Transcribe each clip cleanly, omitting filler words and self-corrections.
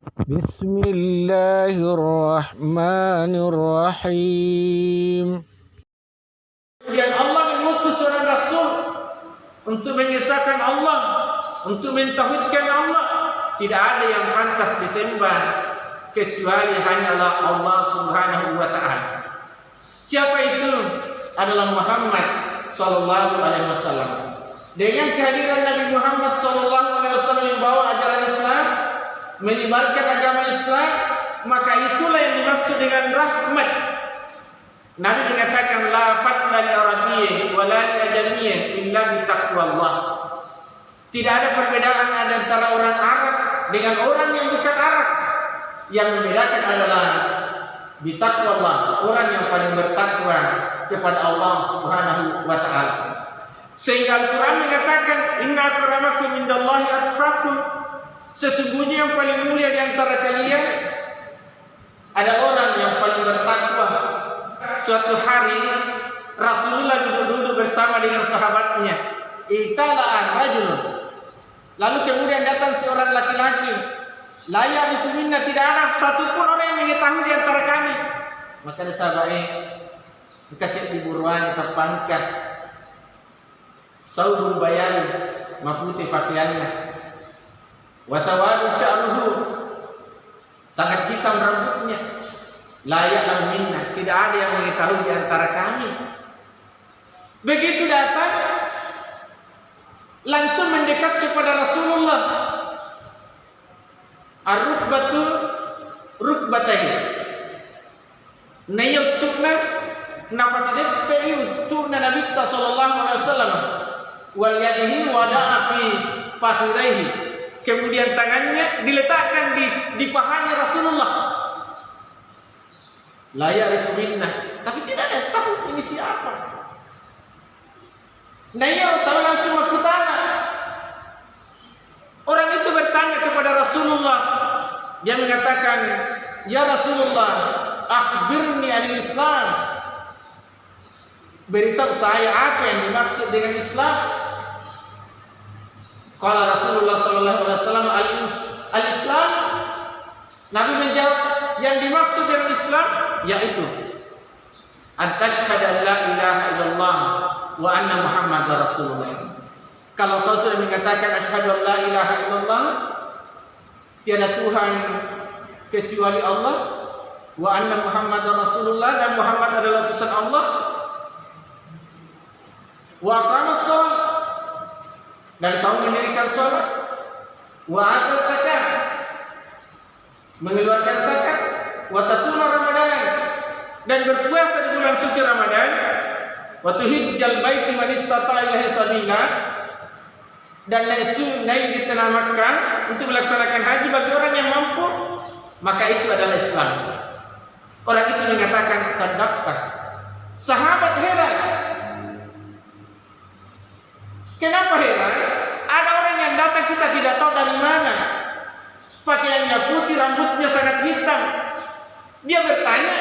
Bismillahirrahmanirrahim. Kemudian Allah mengutus seorang Rasul untuk mengesahkan Allah, untuk mentauhidkan Allah. Tidak ada yang pantas disembah kecuali hanyalah Allah Subhanahu wa Ta'ala. Siapa itu? Adalah Muhammad sallallahu alaihi wasallam. Dengan kehadiran Nabi Muhammad sallallahu alaihi wasallam yang membawa ajaran Islam, menyebarkan agama Islam, maka itulah yang dimaksud dengan rahmat. Nabi mengatakan la fadla li arabiyyin wa la li ajamiyyin illa bi taqwallah. Tidak ada perbedaan antara orang Arab dengan orang yang bukan Arab. Yang membedakan adalah bi taqwallah, orang yang paling bertakwa kepada Allah Subhanahu wa Ta'ala. Sehingga Al-Quran mengatakan inna akramakum indallahi atqakum. Sesungguhnya yang paling mulia di antara kalian ada orang yang paling bertakwa. Suatu hari Rasulullah duduk-duduk bersama dengan sahabatnya. Itala'an rajulun. Lalu kemudian datang seorang laki-laki. La ya'rifu minna, tidak ada satupun orang yang mengetahui di antara kami. Maka ada sahabatnya, kecil di buruan terpangkat. Saubul bayan, maputih pakaiannya. Wasawadu sya'ruhu, sangat hitam rambutnya. Layak minna, tidak ada yang mengetahui di antara kami. Begitu datang, langsung mendekat kepada Rasulullah. Ar-rukbatu rukbatahi. Nayutuna nafas depe utuna Nabi sallallahu alaihi wasallam. Wal yadihi wada'a fi fakhidaihi. Kemudian tangannya diletakkan di pahanya Rasulullah. La ya'rifu minna, tapi tidak ada yang tahu ini siapa. Naya tahu langsung aku tanya. Orang itu bertanya kepada Rasulullah. Dia mengatakan, "Ya Rasulullah, akhbirni anil Islam." Beritahu saya apa yang dimaksud dengan Islam. Qala Rasulullah sallallahu alaihi wasallam al-Islam. Nabi menjawab, yang dimaksud dengan Islam yaitu antashhadu an la ilaha illallah wa anna Muhammadar Rasulullah. Kalau kau sudah mengatakan asyhadu an la ilaha illallah, tiada Tuhan kecuali Allah, wa anna Muhammadar Rasulullah, dan Muhammad adalah utusan Allah, wa aqamas shalah, dan kau mendirikan salat, wa atas zakat, mengeluarkan zakat, wa tasuma Ramadan, dan berpuasa di bulan suci Ramadan, wa tuhijjal baiti man istata'a ilaihi sabila, dan naik di tanah Makkah untuk melaksanakan haji bagi orang yang mampu, maka itu adalah Islam. Orang itu mengatakan sadaqah. Sahabat heran. Kenapa heran? Ada orang yang datang kita tidak tahu dari mana. Pakaiannya putih, rambutnya sangat hitam. Dia bertanya,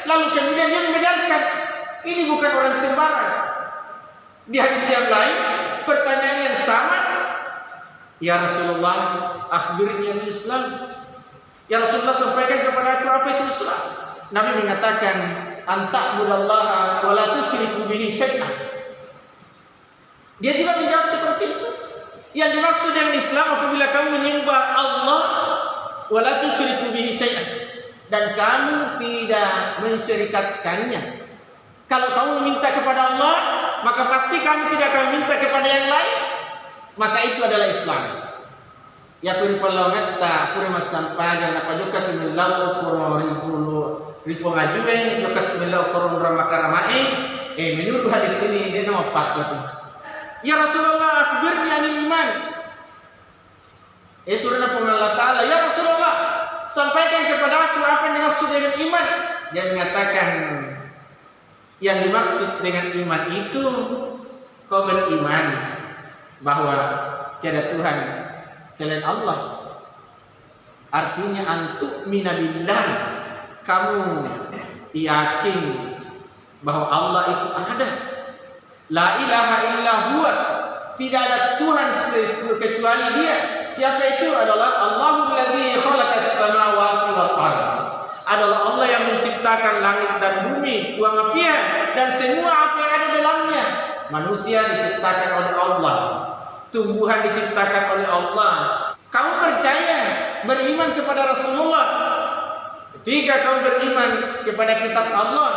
lalu kemudian dia membenarkan. Ini bukan orang sembarang. Di hadis yang lain, pertanyaan yang sama. Ya Rasulullah, akhbirni anil Islam. Ya Rasulullah, sampaikan kepada aku apa itu Islam. Nabi mengatakan, anta'budallaha wa la tusyriku bihi syai'an. Dia juga menjawab seperti itu. Yang dimaksud dengan Islam apabila kamu menyembah Allah wa la tusyriku bihi syai'an, dan kamu tidak mensyirikatkannya. Kalau kamu meminta kepada Allah, maka pasti kamu tidak akan minta kepada yang lain. Maka itu adalah Islam. Ya puripalawetta purima sampaja na pajuka tumilaw puro ripo ngajue jokat tumilaw koron ramakaramae. Menurut hadis ini dia nama pak itu. Ya Rasulullah, akhbirni anil iman. Surah Allah Ta'ala, ya Rasulullah, sampaikan kepada aku apa yang dimaksud dengan iman. Dia mengatakan, yang dimaksud dengan iman itu kau beriman bahwa tiada Tuhan selain Allah. Artinya antuk minabillah, kamu yakin bahwa Allah itu ada. La ilaha illa huwa, tidak ada Tuhan kecuali Dia. Siapa itu? Adalah Allahul ladzi khalaqas samawati diciptakan langit dan bumi, buang apian, dan semua apa yang ada dalamnya. Manusia diciptakan oleh Allah, tumbuhan diciptakan oleh Allah. Kamu percaya, beriman kepada Rasulullah. Ketiga, kamu beriman kepada kitab Allah.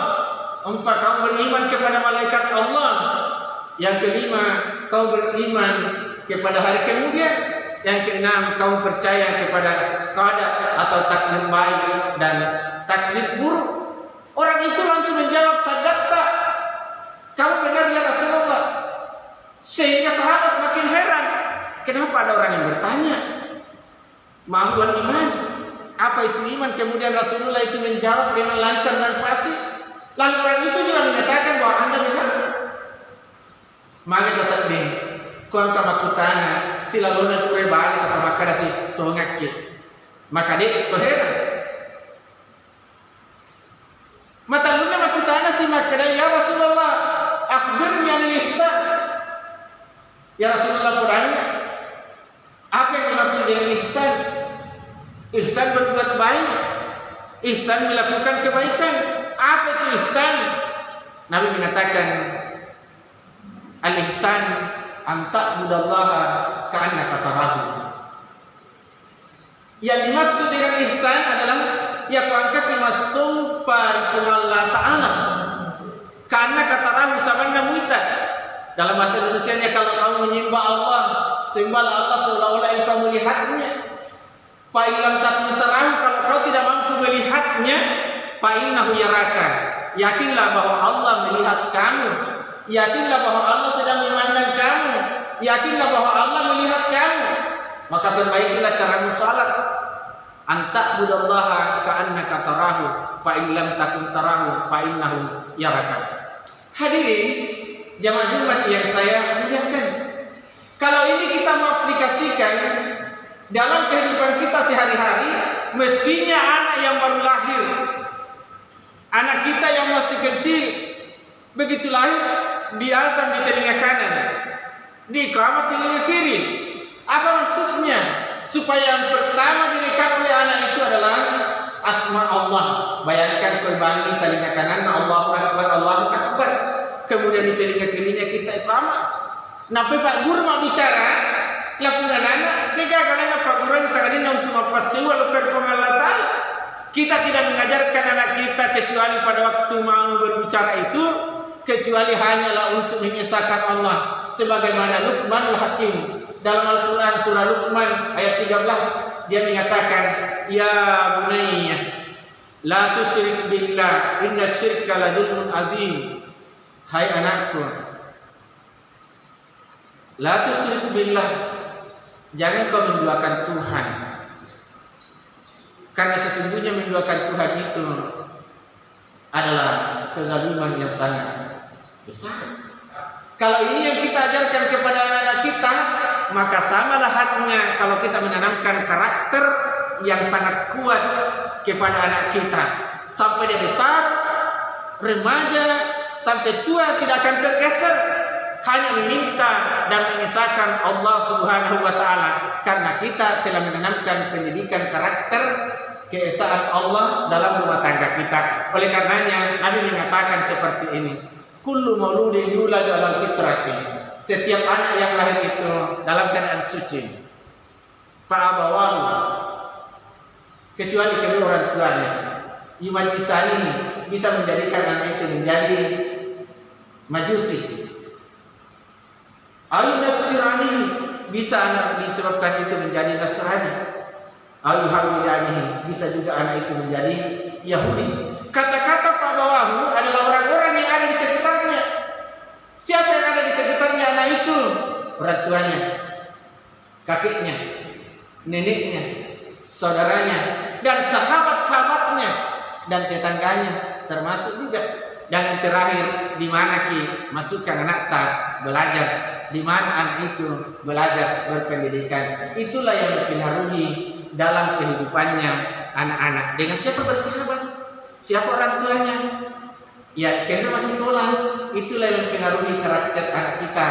Empat, kamu beriman kepada malaikat Allah. Yang kelima, kamu beriman kepada hari kemudian. Yang keenam, kamu percaya kepada qada atau takdir baik dan takdir buruk. Orang itu langsung menjawab, sadaqta, kamu benar ya Rasulullah. Sehingga sahabat makin heran, kenapa ada orang yang bertanya, ma'huwal iman, apa itu iman? Kemudian Rasulullah itu menjawab dengan lancar dan fasih. Lalu orang itu juga menyatakan bahwa Anda benar. Maka tersedih, kuang kamakutana, sila luna ture balik atau maka dasi tuhongaki. Maka dia itu heran. Mata luna makutana si makada, ya Rasulullah, akhbirni anil ihsan. Ya Rasulullah bertanya, apa yang dimaksud dengan ihsan? Ihsan berbuat baik, ihsan melakukan kebaikan. Apa itu ihsan? Nabi mengatakan, al-ihsan anta'budallaha ka'annaka tarahu. Yang dimaksud dengan ihsan adalah ya kuangkat dimasumpar kung Allah Ta'ala ka'annaka tarahu sabanna muita. Dalam bahasa Indonesianya, kalau kamu menyembah Allah, sembahlah Allah seolah-olah engkau melihatnya. Fa'ilam takun tarahu, kalau kau tidak mampu melihatnya, fa'innahu yaraka, yakinlah bahwa Allah melihat kamu. Yakinlah bahwa Allah sedang memandang kamu. Yakinlah bahwa Allah melihat kamu. Maka perbaikilah caramu salat. Anta'budallaha ka'annaka tarahu, fa in lam takun tarahu fa innahu yaraka. Hadirin jamaah Jumat yang saya muliakan, kalau ini kita mau aplikasikan dalam kehidupan kita sehari-hari, mestinya anak yang baru lahir, anak kita yang masih kecil, begitu lahir diazan di telinga kanan, diiqamah telinga kiri. Apa maksudnya? Supaya yang pertama direkam oleh anak itu adalah asma Allah. Bayangkan kau bangi telinga kanan, Allahu Akbar, Allahu Akbar. Kemudian di telinga kirinya kita iqamah. Nah, Pak Guru mau bicara, lakukan anak, karena Pak Guru yang sangat ini untuk mempasiwa luker pengalatan. Kita tidak mengajarkan anak kita kecuali pada waktu mau berbicara itu, kecuali hanyalah untuk mengesahkan Allah. Sebagaimana Luqmanul Hakim dalam Al-Quran surah Luqman ayat 13, dia mengatakan, ya bunayya la tusyrik billah inna syirka la dzulmun adzim. Hai anakku, la tusyrik billah, jangan kau menduakan Tuhan, karena sesungguhnya menduakan Tuhan itu adalah kezaliman yang sangat besar. Kalau ini yang kita ajarkan kepada anak-anak kita, maka samalah halnya kalau kita menanamkan karakter yang sangat kuat kepada anak kita. Sampai dia besar, remaja, sampai tua tidak akan tergeser. Hanya meminta dan mengesahkan Allah Subhanahu wa Ta'ala, karena kita telah menanamkan pendidikan karakter keesaan Allah dalam rumah tangga kita. Oleh karenanya Nabi mengatakan seperti ini, kullu mauludin yuladu ala fitrati, setiap anak yang lahir itu dalam keadaan suci. Fa'abawahu, kecuali kedua orang tuanya, yumajisani, bisa menjadikan anak itu menjadi majusi. Ayu nasrani, bisa anak disebabkan itu menjadi Nasrani. Ayu hawilani, bisa juga anak itu menjadi Yahudi. Kata-kata fa'abawahu adalah orang-orang yang ada di sekitarnya. Siapa yang ada di sekitarnya anak itu? Orang tuanya, kakeknya, neneknya, saudaranya, dan sahabat-sahabatnya, dan tetangganya termasuk juga. Dan yang terakhir, di mana ki masukkan anak tak belajar, di mana anak itu belajar berpendidikan. Itulah yang mempengaruhi dalam kehidupannya anak-anak. Dengan siapa bersahabat? Siapa orang tuanya? Ya, karena masih sekolah, itulah yang mempengaruhi karakter anak kita.